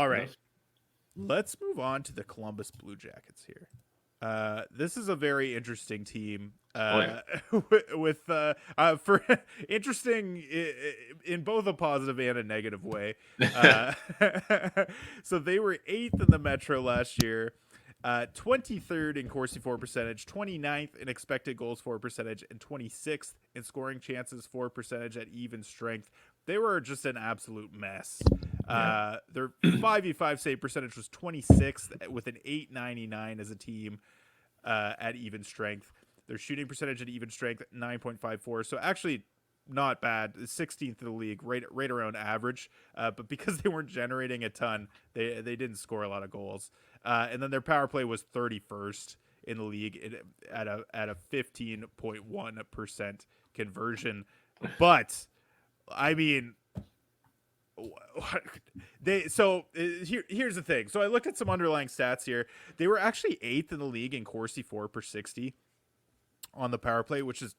All right. Let's move on to the Columbus Blue Jackets here. This is a very interesting team. Oh yeah. With for interesting in both a positive and a negative way. Uh, so they were 8th in the Metro last year, 23rd in Corsi for percentage, 29th in expected goals for percentage, and 26th in scoring chances for percentage at even strength. They were just an absolute mess. Yeah. Their 5v5 save percentage was 26th with an 899 as a team at even strength. Their shooting percentage at even strength 9.54. So actually not bad. 16th in the league, right around average. But because they weren't generating a ton, they didn't score a lot of goals. And then their power play was 31st in the league at a 15.1% conversion. But I mean, here's the thing. So I looked at some underlying stats here. They were actually 8th in the league in Corsi for per 60 on the power play, which is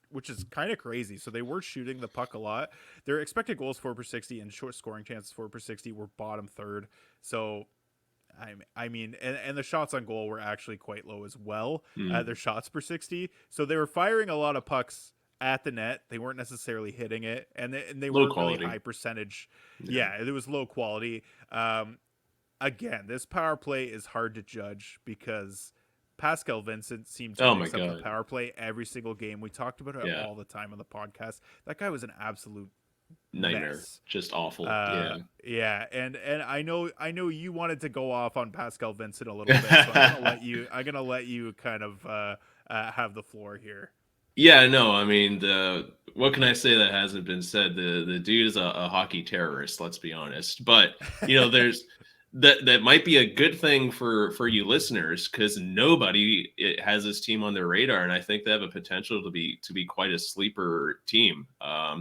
kind of crazy. So they were shooting the puck a lot. Their expected goals for per 60 and short scoring chances for per 60 were bottom third. So I mean, and the shots on goal were actually quite low as well. Their shots per 60. So they were firing a lot of pucks at the net. They weren't necessarily hitting it, and they Low weren't really quality. high percentage. Yeah. Yeah, it was low quality. Again, this power play is hard to judge because Pascal Vincent seemed to Oh my mix up the god. power play every single game. We talked about it Yeah. all the time on the podcast. That guy was an absolute Nightmare. mess. Just awful. Yeah. Yeah, and I know you wanted to go off on Pascal Vincent a little bit, so I'm gonna let you kind of have the floor here. Yeah, no, I mean, the what can I say that hasn't been said? The dude is a hockey terrorist, let's be honest. But, there's that might be a good thing for you listeners because nobody has this team on their radar, and I think they have a potential to be quite a sleeper team.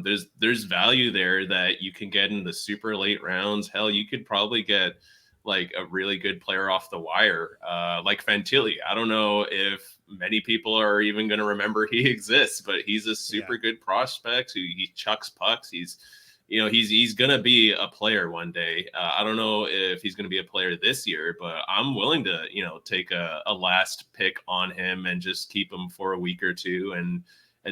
There's value there that you can get in the super late rounds. Hell, you could probably get like a really good player off the wire, like Fantilli. I don't know if many people are even going to remember he exists, but he's a Yeah. super good prospect who he chucks pucks. He's going to be a player one day. I don't know if he's going to be a player this year, but I'm willing to, take a last pick on him and just keep him for a week or two and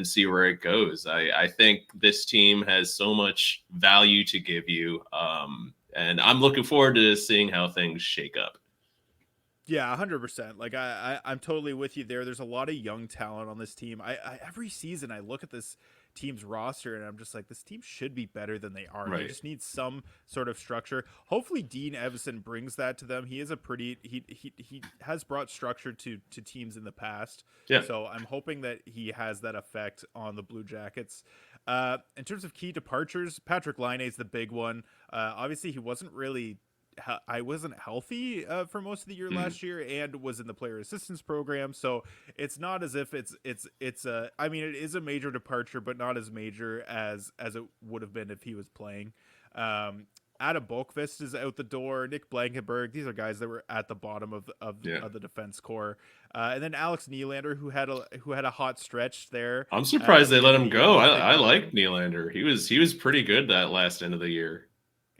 see where it goes. I think this team has so much value to give you. And I'm looking forward to seeing how things shake up. Yeah, 100%. Like I'm totally with you there. There's a lot of young talent on this team. I every season I look at this team's roster and I'm just like, this team should be better than they are. They Right. just need some sort of structure. Hopefully Dean Evison brings that to them. He is a pretty he has brought structure to teams in the past. Yeah. So I'm hoping that he has that effect on the Blue Jackets. In terms of key departures, Patrick Laine is the big one. Obviously he wasn't really I wasn't healthy for most of the year Mm. last year, and was in the player assistance program. So it's not as if it's a. I mean, it is a major departure, but not as major as it would have been if he was playing. Adam Bolkvist is out the door. Nick Blankenberg. These are guys that were at the bottom Yeah. of the defense core, and then Alex Nylander, who had a hot stretch there I'm at surprised they the let end of him the year, go. was I picked up. like Nylander. He was pretty good that last end of the year.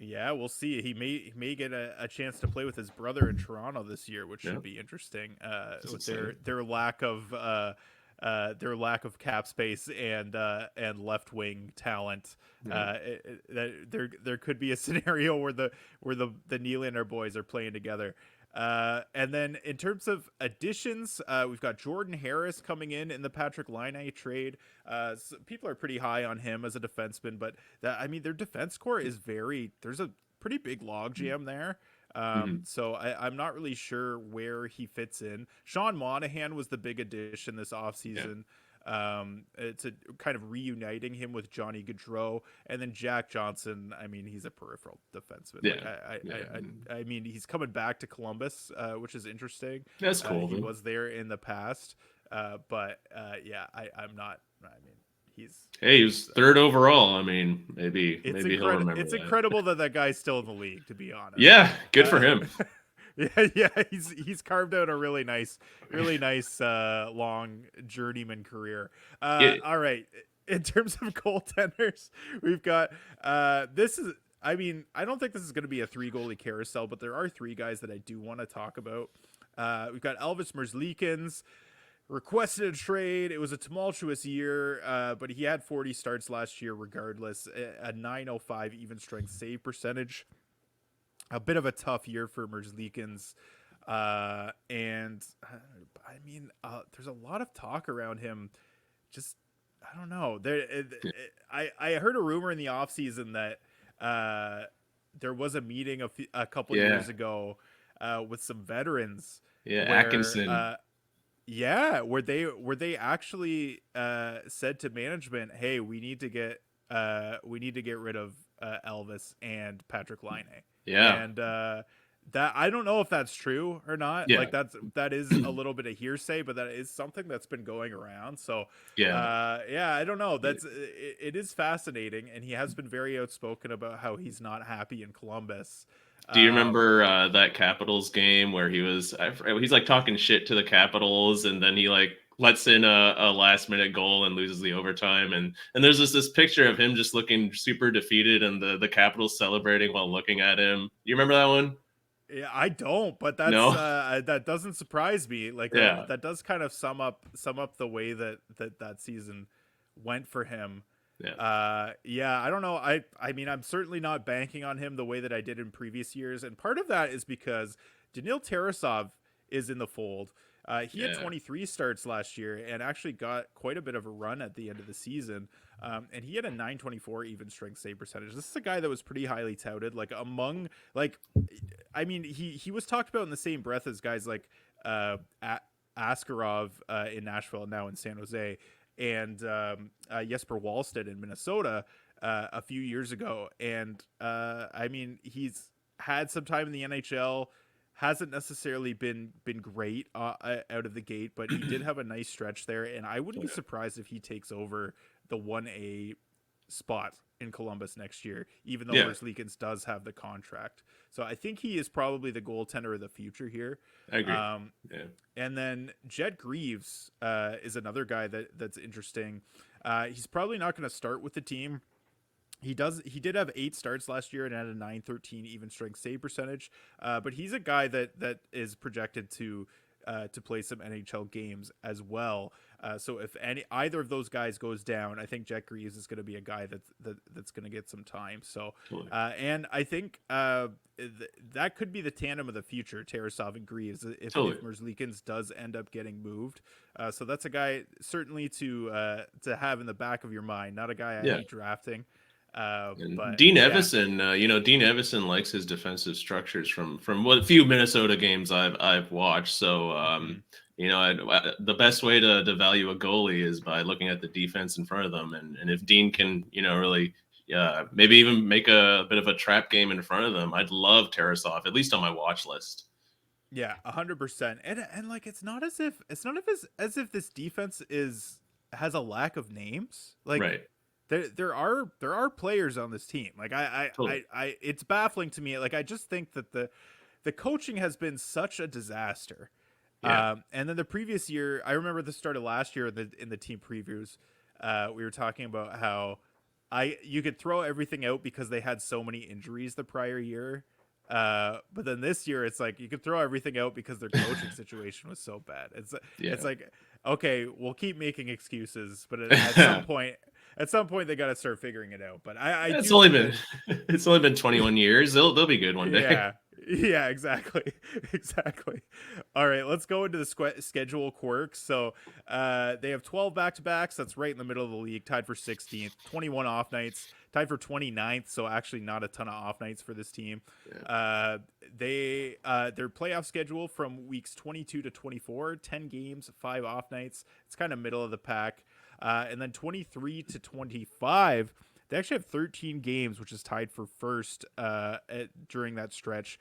Yeah, we'll see. He may get a chance to play with his brother in Toronto this year, which Yeah. should be interesting. That's With insane. their lack of cap space and left wing talent, Yeah. there could be a scenario where the Nylander boys are playing together. And then in terms of additions, we've got Jordan Harris coming in the Patrick Laine trade. So people are pretty high on him as a defenseman, but their defense core is there's a pretty big logjam there. Mhm. So I'm not really sure where he fits in. Sean Monahan was the big addition this Yeah. offseason. It's a kind of reuniting him with Johnny Gaudreau, and then Jack Johnson. I mean, he's a peripheral defenseman. Like Yeah. Yeah. I mean, he's coming back to Columbus, which is interesting. That's cool, He though. was there in the past, but yeah, I'm not. I mean, he's Hey, he was he's. third overall. I mean, maybe It's he'll incredible. remember It's that. incredible that guy's still in the league. To be honest. Yeah, good for him. Yeah, he's carved out a really nice long journeyman career. It, All right, in terms of goaltenders, we've got this is I mean, I don't think this is going to be a 3 goalie carousel, but there are 3 guys that I do want to talk about. We've got Elvis Merzlikins, requested a trade. It was a tumultuous year, but he had 40 starts last year regardless. A 905 even strength save percentage. A bit of a tough year for Merzlikins. And I mean, there's a lot of talk around him. Just, I don't know. I heard a rumor in the offseason that there was a meeting a couple years ago with some veterans Yeah, where Atkinson. where they actually said to management, "Hey, we need to get rid of Elvis and Patrick Laine." Yeah. And that I don't know if that's true or not. Yeah. Like that is a little bit of hearsay, but that is something that's been going around. So Yeah. yeah, I don't know. It is fascinating, and he has been very outspoken about how he's not happy in Columbus. Do you remember that Capitals game where he's like talking shit to the Capitals, and then he like lets in a last minute goal and loses the overtime, and there's this picture of him just looking super defeated, and the Capitals celebrating while looking at him. You remember that one? Yeah, I don't, but that's No. that doesn't surprise me. Like Yeah. that does kind of sum up the way that season went for him. Yeah. Yeah, I don't know. I mean, I'm certainly not banking on him the way that I did in previous years, and part of that is because Daniil Tarasov is in the fold. He had Yeah. 23 starts last year and actually got quite a bit of a run at the end of the season. And he had a 924 even strength save percentage. This is a guy that was pretty highly touted, like among like, I mean, he was talked about in the same breath as guys like Askarov in Nashville and now in San Jose, and Jesper Wallstedt in Minnesota a few years ago. And I mean, he's had some time in the NHL, hasn't necessarily been great out of the gate, but he did have a nice stretch there, and I wouldn't be surprised if he takes over the 1A spot in Columbus next year, even though Merzlikins does have the contract. So I think he is probably the goaltender of the future here. I agree. And then Jet Greaves is another guy that's interesting. He's probably not going to start with the team. He did have 8 starts last year and had a 913 even strength save percentage. But he's a guy that is projected to play some NHL games as well. So if either of those guys goes down, I think Jet Greaves is going to be a guy that's going to get some time. So and I think that could be the tandem of the future, Tarasov and Greaves, if Merzlikins does end up getting moved. So that's a guy certainly to have in the back of your mind. Not a guy I hate drafting. But Dean Evison, Dean Evison likes his defensive structures from what few Minnesota games I've watched. So, the best way to value a goalie is by looking at the defense in front of them. And if Dean can, really, maybe even make a bit of a trap game in front of them, I'd love Tarasov, at least on my watch list. Yeah, 100%. And like, it's not as if this defense has a lack of names. Like, right. There are players on this team. Like I it's baffling to me. Like I just think that the coaching has been such a disaster. Yeah. And then the previous year, I remember the start of last year in the team previews, we were talking about how you could throw everything out because they had so many injuries the prior year. But then this year it's like you could throw everything out because their coaching situation was so bad. It's like, okay, we'll keep making excuses, but at some point they got to start figuring it out. But it's only been 21 years. They'll be good one day. Yeah, exactly. All right, let's go into the schedule quirks. So they have 12 back-to-backs. That's right in the middle of the league, tied for 16th. 21 off nights, tied for 29th. So actually not a ton of off nights for this team. Yeah. Their playoff schedule from weeks 22 to 24, 10 games, 5 off nights. It's kind of middle of the pack. And then 23 to 25, they actually have 13 games, which is tied for first during that stretch.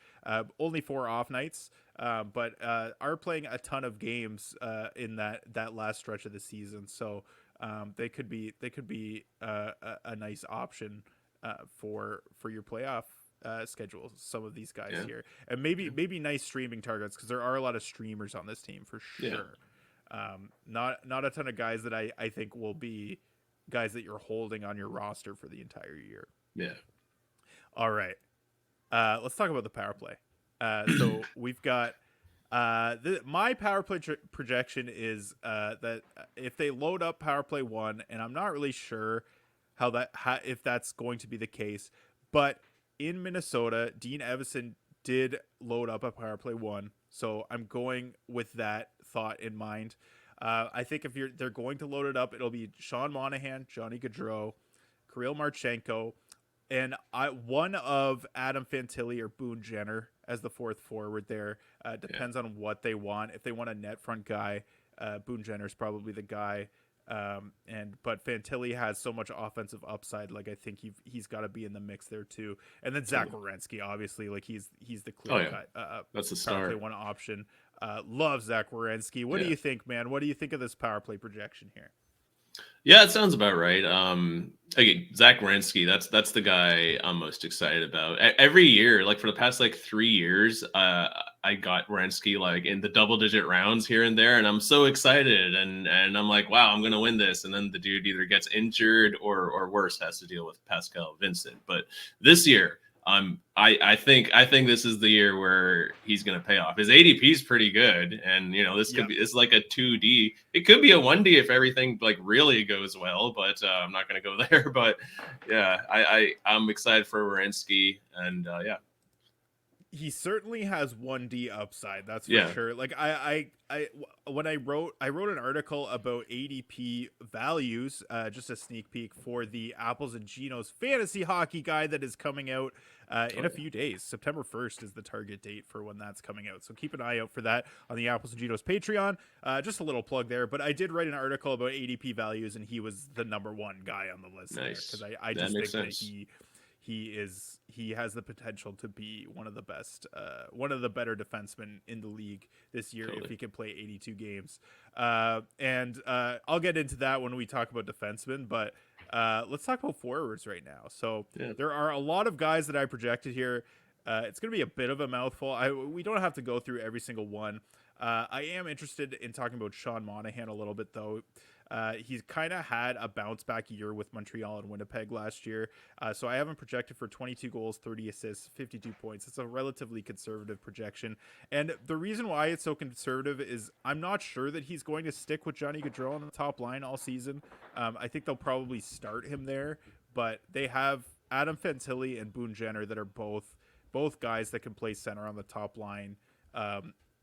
Only 4 off nights, but are playing a ton of games in that last stretch of the season. So they could be a nice option for your playoff schedule. Some of these guys here, and maybe nice streaming targets because there are a lot of streamers on this team for sure. Yeah. Not a ton of guys that I think will be guys that you're holding on your roster for the entire year. Yeah. All right. Let's talk about the power play. So we've got my power play projection is that if they load up power play one, and I'm not really sure if that's going to be the case, but in Minnesota, Dean Evison did load up a power play one, so I'm going with that thought in mind. I think if they're going to load it up, it'll be Sean Monahan, Johnny Gaudreau, Kirill Marchenko, and one of Adam Fantilli or Boone Jenner as the fourth forward there. Depends on what they want. If they want a net front guy, Boone Jenner's probably the guy. But Fantilli has so much offensive upside. Like I think he's got to be in the mix there too. And then Zach Werenski, obviously, like he's the clear cut. That's a power star. play one option. Love Zach Werenski. What do you think, man? What do you think of this power play projection here? Yeah, it sounds about right. Okay, Zach Werenski, that's the guy I'm most excited about. Every year, like for the past like 3 years, I got Werenski like in the double-digit rounds here and there, and I'm so excited, and I'm like, wow, I'm gonna win this, and then the dude either gets injured or worse, has to deal with Pascal Vincent. But this year, I think this is the year where he's going to pay off. His ADP is pretty good, and this could be it's like a 2D. It could be a 1D if everything like really goes well, but I'm not going to go there. But yeah, I'm excited for Werenski, and he certainly has 1D upside, that's for sure. Like when I wrote an article about ADP values, just a sneak peek for the Apples and Ginos fantasy hockey guide that is coming out in a few days. September 1st is the target date for when that's coming out, so keep an eye out for that on the Apples and Ginos Patreon. Just a little plug there, but I did write an article about ADP values, and he was the number one guy on the list. Nice. Because I just think sense. That he has the potential to be one of the best, one of the better defensemen in the league this year if he can play 82 games. And I'll get into that when we talk about defensemen, but let's talk about forwards right now. So there are a lot of guys that I projected here. It's going to be a bit of a mouthful. We don't have to go through every single one. I am interested in talking about Sean Monahan a little bit, though. He's kind of had a bounce back year with Montreal and Winnipeg last year. So I have him projected for 22 goals, 30 assists, 52 points. It's a relatively conservative projection. And the reason why it's so conservative is I'm not sure that he's going to stick with Johnny Gaudreau on the top line all season. I think they'll probably start him there, but they have Adam Fantilli and Boone Jenner that are both guys that can play center on the top line.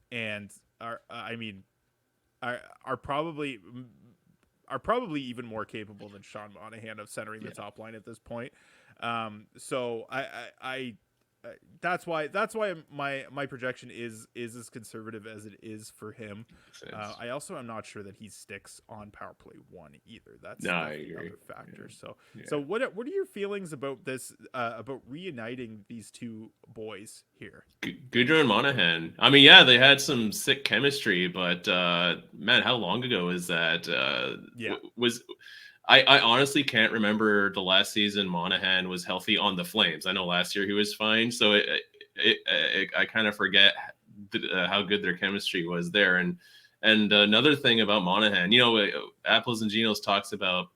And are probably even more capable than Sean Monahan of centering the top line at this point. So I that's why my projection is as conservative as it is for him. I also am not sure that he sticks on power play one either. That's another factor. So what are your feelings about this? About reuniting these two boys here? Gaudreau and Monahan. I mean, they had some sick chemistry, but man, how long ago is that? I honestly can't remember the last season Monahan was healthy on the Flames. I know last year he was fine, so I kind of forget how good their chemistry was there. And another thing about Monahan, Apples and Ginos talks about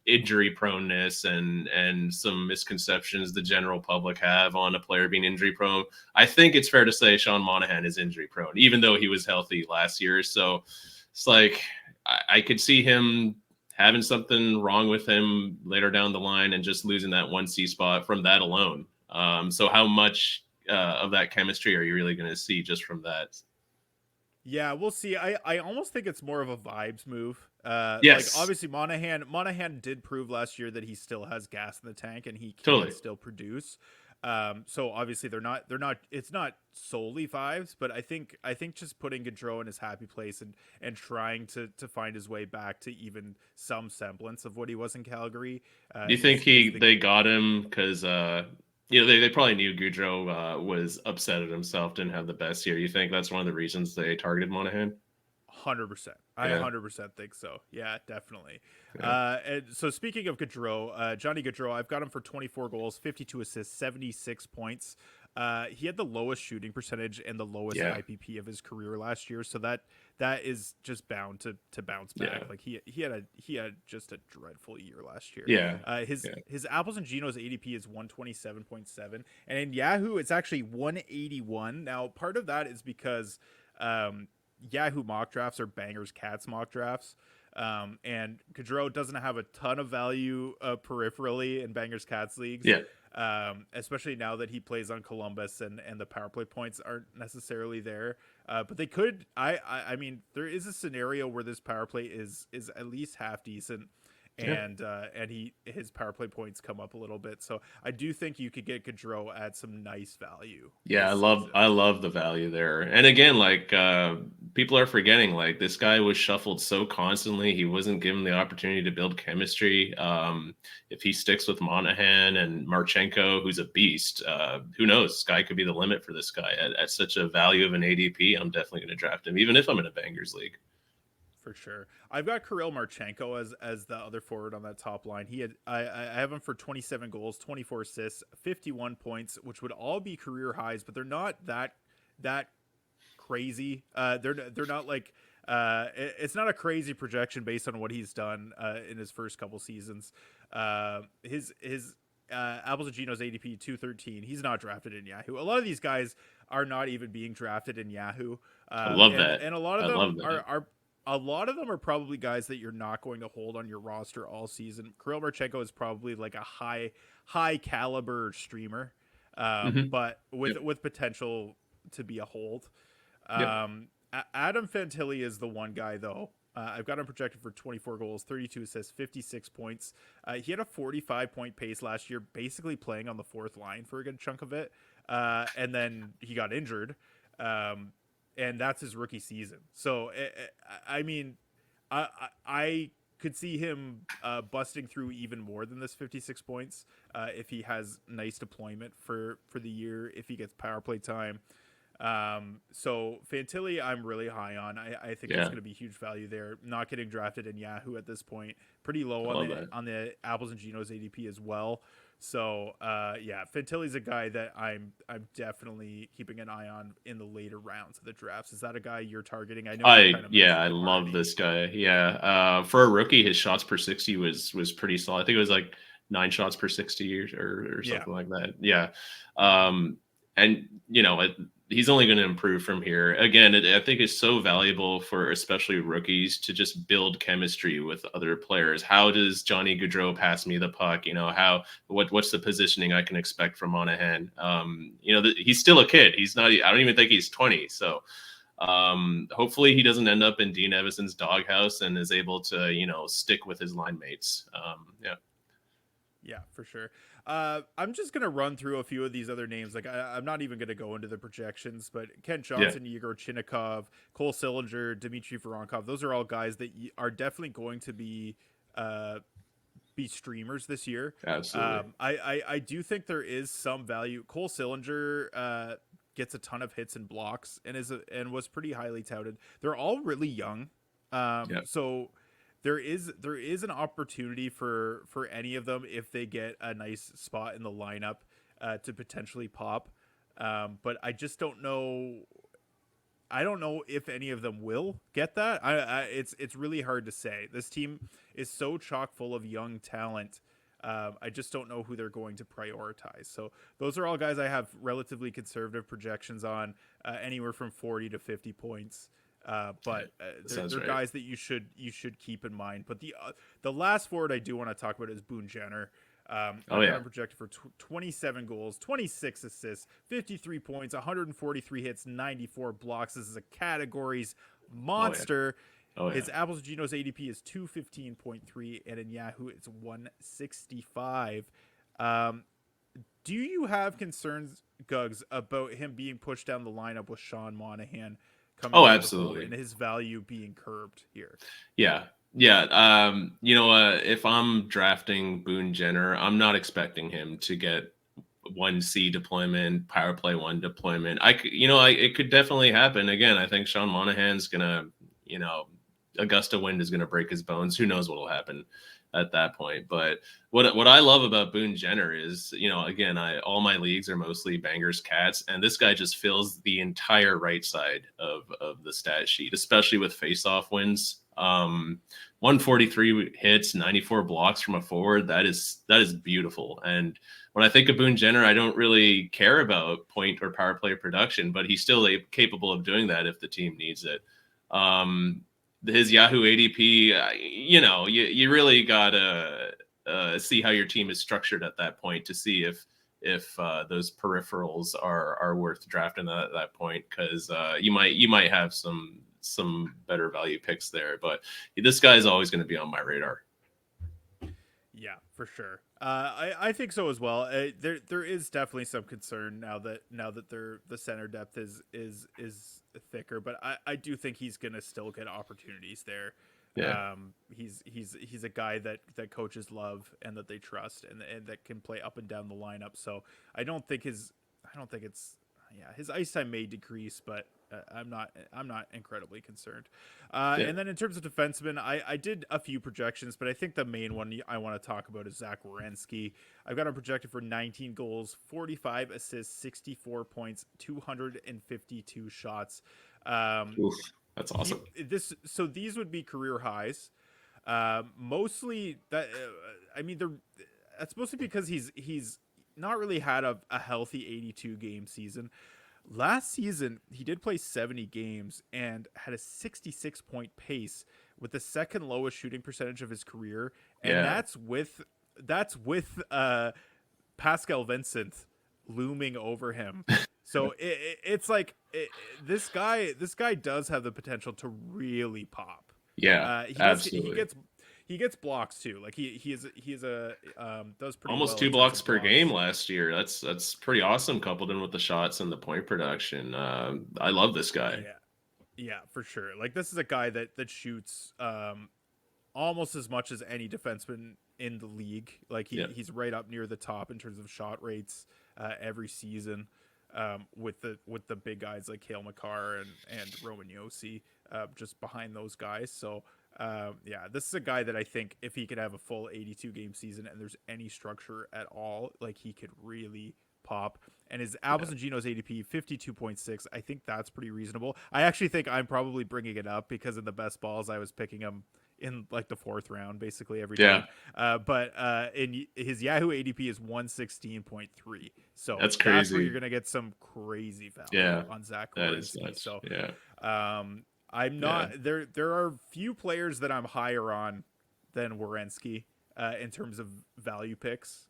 injury proneness and some misconceptions the general public have on a player being injury prone. I think it's fair to say Sean Monahan is injury prone, even though he was healthy last year. So it's like I could see him having something wrong with him later down the line and just losing that 1C spot from that alone. So how much of that chemistry are you really going to see just from that? Yeah, we'll see. I almost think it's more of a vibes move. Yes. Like obviously Monahan did prove last year that he still has gas in the tank and he can still produce. So obviously they're not it's not solely vibes, but I think just putting Gaudreau in his happy place and trying to find his way back to even some semblance of what he was in Calgary. Do you think they got him because they probably knew Gaudreau was upset at himself, didn't have the best year. You think that's one of the reasons they targeted Monahan? 100%. I 100% think so. Yeah, definitely. Yeah. And so speaking of Gaudreau, Johnny Gaudreau, I've got him for 24 goals, 52 assists, 76 points. He had the lowest shooting percentage and the lowest Yeah. IPP of his career last year, so that is just bound to bounce back. Yeah. Like he had just a dreadful year last year. Yeah. His Yeah. his Apples and Genos ADP is 127.7, and in Yahoo it's actually 181. Now part of that is because Yahoo mock drafts are bangers cats mock drafts. And Gaudreau doesn't have a ton of value peripherally in bangers cats leagues. Yeah. Especially now that he plays on Columbus and the power play points aren't necessarily there. But they could. I mean, there is a scenario where this power play is at least half decent, Yeah. and his power play points come up a little bit. So I do think you could get Gaudreau at some nice value. Yeah, this season. I love the value there. And again, like people are forgetting, like this guy was shuffled so constantly. He wasn't given the opportunity to build chemistry. If he sticks with Monahan and Marchenko, who's a beast, who knows? Sky could be the limit for this guy at such a value of an ADP. I'm definitely going to draft him, even if I'm in a bangers league. For sure. I've got Kirill Marchenko as the other forward on that top line. I have him for 27 goals, 24 assists, 51 points, which would all be career highs, but they're not that crazy. They're not like it's not a crazy projection based on what he's done in his first couple seasons. His Apples and Genos ADP 213. He's not drafted in Yahoo. A lot of these guys are not even being drafted in Yahoo. I love that. And a lot of I love them that. are a lot of them are probably guys that you're not going to hold on your roster all season. Kirill Marchenko is probably like a high caliber streamer, Mhm. but Yep. with potential to be a hold. Yep. Adam Fantilli is the one guy though. I've got him projected for 24 goals, 32 assists, 56 points. He had a 45-point pace last year, basically playing on the fourth line for a good chunk of it, and then he got injured. And that's his rookie season. So, I mean, I could see him busting through even more than this 56 points if he has nice deployment for the year, if he gets power play time. So Fantilli, I'm really high on. I think it's Yeah. going to be huge value there. Not getting drafted in Yahoo at this point. Pretty low I on love the that. on the Apples and Genos ADP as well. So yeah, Fantilli's a guy that I'm definitely keeping an eye on in the later rounds of the drafts. Is that a guy you're targeting? I know you kind of mentioned I him love already. this guy. Yeah. For a rookie, his shots per 60 was pretty solid. I think it was like 9 shots per 60 years or Yeah, something like that. Yeah. And he's only going to improve from here. Again, I think it's so valuable for especially rookies to just build chemistry with other players. How does Johnny Gaudreau pass me the puck? What's the positioning I can expect from Monahan? He's still a kid. He's not. I don't even think he's 20. So hopefully he doesn't end up in Dean Evison's doghouse and is able to stick with his line mates. Yeah. Yeah, for sure. I'm just gonna run through a few of these other names. Like I'm not even gonna go into the projections, but Kent Yeah. Johnson, Igor Chinnikov, Cole Sillinger, Dmitry Voronkov. Those are all guys that are definitely going to be streamers this year. Absolutely. I do think there is some value. Cole Sillinger gets a ton of hits and blocks and was pretty highly touted. They're all really young, Yeah. so there is an opportunity for any of them if they get a nice spot in the lineup to potentially pop. But I just don't know. I don't know if any of them will get that. It's really hard to say. This team is so chock full of young talent. I just don't know who they're going to prioritize. So those are all guys I have relatively conservative projections on, anywhere from 40 to 50 points. But they're right. guys that you should keep in mind. But the last forward I do want to talk about is Boone Jenner. I've got him projected for 27 goals, 26 assists, 53 points, 143 hits, 94 blocks. This is a categories monster. Oh, yeah. His Apples and Genos ADP is 215.3, and in Yahoo it's 165. Do you have concerns, Gugs, about him being pushed down the lineup with Sean Monahan coming out Absolutely. and his value being curbed here? Yeah. Yeah. If I'm drafting Boone Jenner, I'm not expecting him to get 1C deployment, power play 1 deployment. It could definitely happen. Again, I think Sean Monahan's gonna, Augusta Wind is gonna break his bones. Who knows what'll happen? at that point. But what I love about Boone Jenner is, again, all my leagues are mostly bangers cats, and this guy just fills the entire right side of the stat sheet, especially with face-off wins. 143 hits, 94 blocks from a forward. That is beautiful. And when I think of Boone Jenner, I don't really care about point or power play production, but he's still capable of doing that if the team needs it. His Yahoo ADP, you really gotta see how your team is structured at that point to see if those peripherals are worth drafting at that point, because you might have some better value picks there. But this guy is always going to be on my radar. Yeah, for sure. I think so as well. There is definitely some concern now that the center depth is thicker, but I do think he's gonna still get opportunities there. Yeah. He's a guy that coaches love and that they trust and that can play up and down the lineup. So I don't think it's his ice time may decrease, but I'm not incredibly concerned. And then in terms of defensemen, I did a few projections, but I think the main one I want to talk about is Zach Werenski. I've got him projected for 19 goals, 45 assists, 64 points, 252 shots. Oof, that's awesome. These would be career highs. Mostly that that's mostly because he's not really had a healthy 82 game season. Last season, he did play 70 games and had a 66 point pace with the second lowest shooting percentage of his career, and that's with Pascal Vincent looming over him. So it's like this guy does have the potential to really pop. Yeah, absolutely. He gets blocks too. Like he does pretty almost well 2 blocks per game last year. That's pretty awesome, coupled in with the shots and the point production. I love this guy. Yeah, for sure. Like this is a guy that shoots almost as much as any defenseman in the league. Like he's right up near the top in terms of shot rates every season. With the big guys like Cale Makar and Roman Josi just behind those guys. So this is a guy that I think if he could have a full 82 game season and there's any structure at all, like he could really pop. And his Albus and Gino's ADP 52.6, I think that's pretty reasonable. I actually think I'm probably bringing it up because in the best balls I was picking him in like the 4th round basically every time. But in his Yahoo ADP is 116.3. So that's crazy. That's where you're gonna get some crazy value on Zach Werenski. So I'm not there. There are few players that I'm higher on than Werenski in terms of value picks.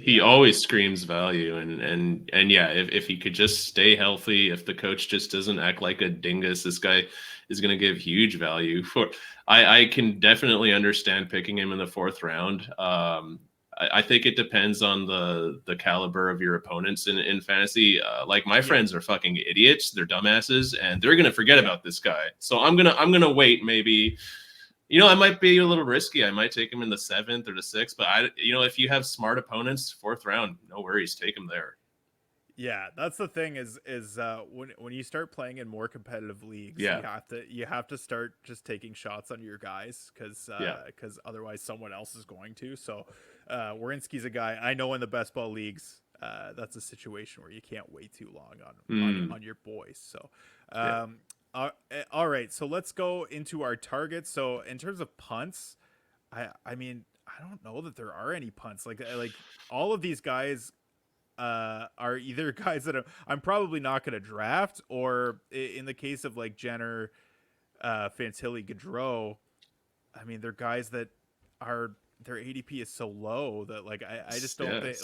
He always screams value, and if he could just stay healthy, if the coach just doesn't act like a dingus, this guy is going to give huge value. I can definitely understand picking him in the 4th round. I think it depends on the caliber of your opponents in fantasy. Like my friends are fucking idiots, they're dumbasses, and they're gonna forget about this guy. So I'm gonna wait. Maybe I might be a little risky. I might take him in the 7th or the 6th, but if you have smart opponents, 4th round, no worries, take him there. Yeah, that's the thing is when you start playing in more competitive leagues, you have to start just taking shots on your guys because otherwise someone else is going to. So Werenski's a guy I know in the best ball leagues. That's a situation where you can't wait too long on your boys. So all right, so let's go into our targets. So in terms of punts, I mean I don't know that there are any punts like all of these guys are either guys that I'm probably not going to draft, or in the case of like Jenner, Fantilli, Gaudreau, I mean they're guys that are their ADP is so low that like I just don't think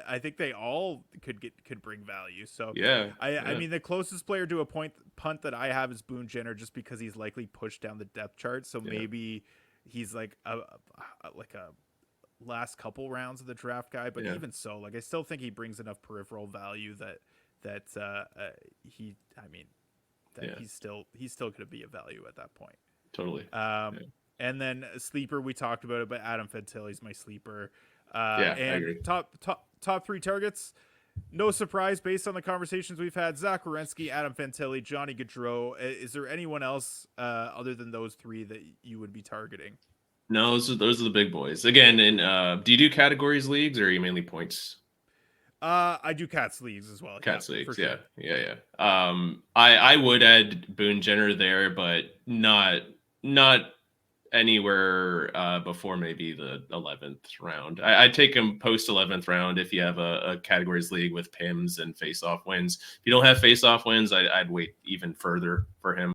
I think they all could bring value. So I mean the closest player to a punt that I have is Boone Jenner, just because he's likely pushed down the depth chart. So maybe he's like a last couple rounds of the draft guy, but even so, like I still think he brings enough peripheral value that he's still going to be a value at that point. Totally. And then a sleeper, we talked about it, but Adam Fantilli's my sleeper. I agree. Top 3 targets. No surprise based on the conversations we've had: Zach Werenski, Adam Fantilli, Johnny Gaudreau. Is there anyone else other than those 3 that you would be targeting? No, those are the big boys. Again, and do you do categories leagues or are you mainly points? I do cats leagues as well. Yeah, Cats for leagues, yeah, sure. yeah, yeah. I would add Boone Jenner there, but not anywhere before maybe the 11th round. I'd take him post 11th round if you have a categories league with PIMs and face off wins. If you don't have face off wins, I'd wait even further for him.